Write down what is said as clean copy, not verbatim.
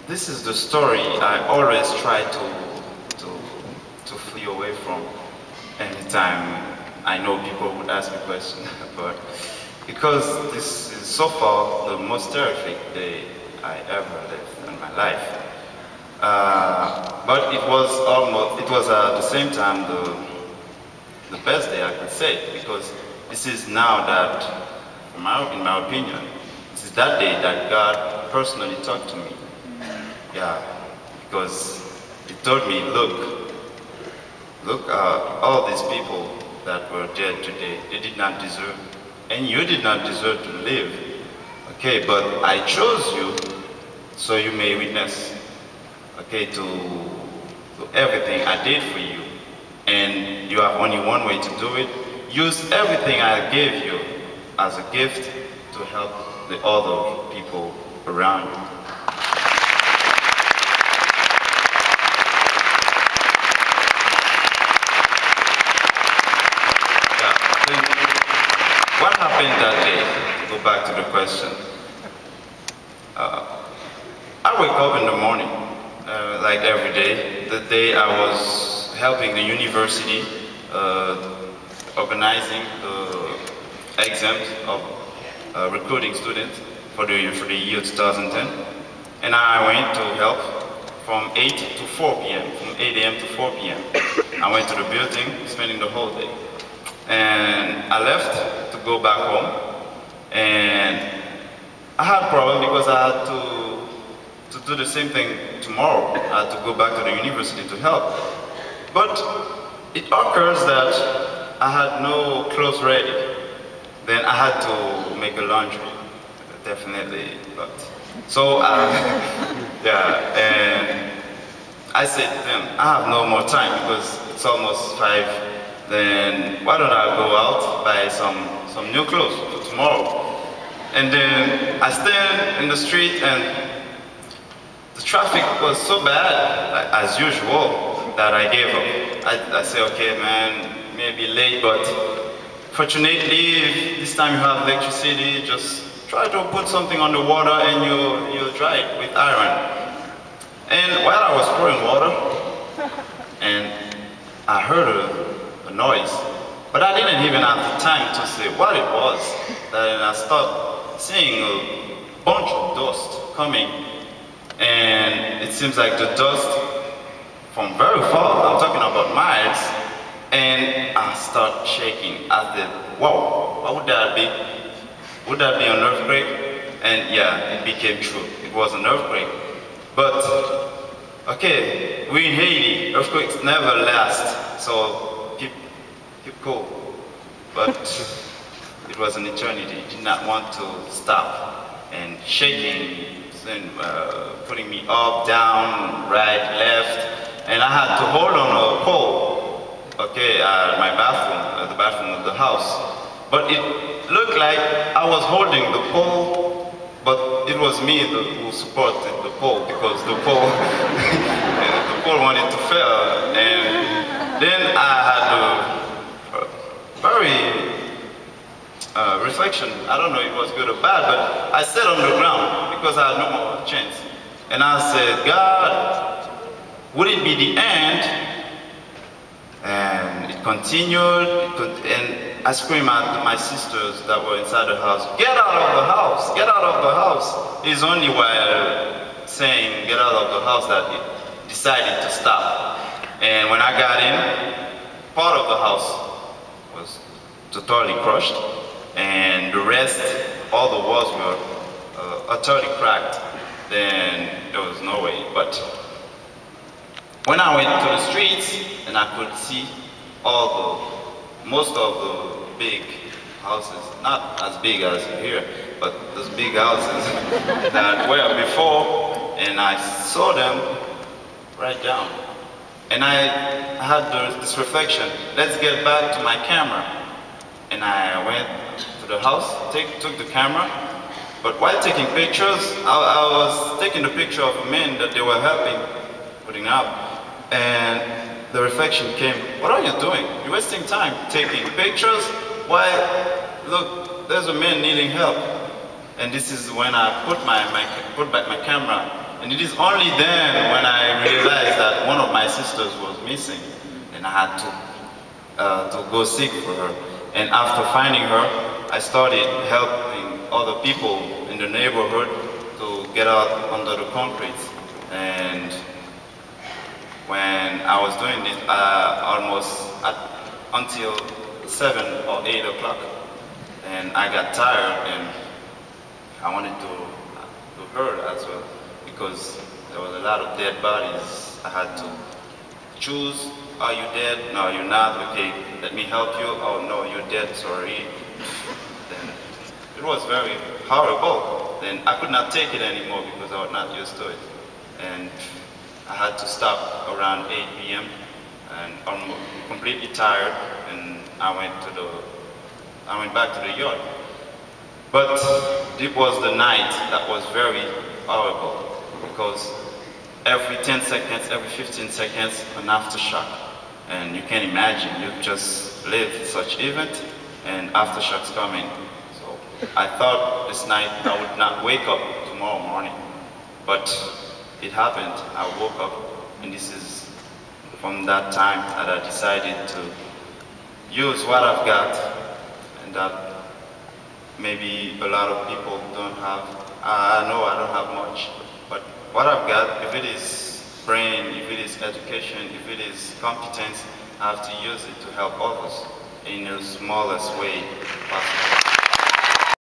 this is the story I always try to flee away from anytime I know people would ask me questions. But because this is so far the most terrific day I ever lived in my life. But it was at the same time the best day I could say, because this is now that, in my opinion, this is that day that God personally talked to me. Yeah, because He told me, look, all these people that were dead today, they did not deserve, and you did not deserve to live. Okay, but I chose you so you may witness, okay, to everything I did for you. And you have only one way to do it. Use everything I gave you as a gift to help the other people around you. What happened that day? To go back to the question. I wake up in the morning, like every day. The day I was helping the university organizing the exams of recruiting students for the year 2010. And I went to help from 8 to 4 p.m., from 8 a.m. to 4 p.m. I went to the building, spending the whole day. And I left to go back home, and I had a problem because I had to do the same thing tomorrow. I had to go back to the university to help. But it occurs that I had no clothes ready. Then I had to make a laundry, definitely. But so, yeah, and I said to them, I have no more time because it's almost 5. Then why don't I go out, buy some new clothes for tomorrow? And then I stand in the street, and the traffic was so bad, as usual, that I gave up. I said, okay, man, maybe late, but fortunately, this time you have electricity, just try to put something on the water and you'll dry it with iron. And while I was pouring water, and I heard a noise, but I didn't even have the time to say what it was. Then I started seeing a bunch of dust coming, and it seems like the dust from very far, I'm talking about miles, and I start shaking. I said, whoa, what would that be? Would that be an earthquake? And yeah, it became true. It was an earthquake. But, okay, we're in Haiti. Earthquakes never last, so keep cool. But it was an eternity. It did not want to stop. And shaking, and putting me up, down, right, left. And I had to hold on a pole, okay, at my bathroom, at the bathroom of the house. But it looked like I was holding the pole, but it was me who supported the pole, because the pole, the pole wanted to fail. And then I had a very reflection. I don't know if it was good or bad, but I sat on the ground because I had no more chance. And I said, God, would it be the end? And it continued, and I screamed at my sisters that were inside the house, get out of the house, get out of the house. It's only while saying get out of the house that it decided to stop. And when I got in, part of the house was totally crushed, and the rest, all the walls were utterly cracked. Then there was no way. But when I went to the streets, and I could see most of the big houses, not as big as here, but those big houses that were before, and I saw them right down. And I had this reflection, let's get back to my camera. And I went to the house, took the camera, but while taking pictures, I was taking the picture of a man that they were helping, putting up. And the reflection came, what are you doing? You're wasting time taking pictures. Why, look, there's a man needing help. And this is when I put back my camera And it is only then when I realized that one of my sisters was missing, and I had to go seek for her. And after finding her, I started helping other people in the neighborhood to get out under the concrete. And when I was doing this, until 7 or 8 o'clock, and I got tired, and I wanted to hurt as well, because there was a lot of dead bodies. I had to choose: are you dead? No, you're not. Okay, let me help you. Oh no, you're dead. Sorry. Then it was very horrible. Then I could not take it anymore because I was not used to it, and I had to stop around 8 p.m. and I'm completely tired, and I went back to the yard. But it was the night that was very horrible, because every 10 seconds, every 15 seconds, an aftershock. And you can imagine, you've just lived such event, and aftershocks coming. So I thought this night I would not wake up tomorrow morning, but it happened. I woke up, and this is from that time that I decided to use what I've got, and that maybe a lot of people don't have. I know I don't have much, but what I've got, if it is brain, if it is education, if it is competence, I have to use it to help others in the smallest way possible.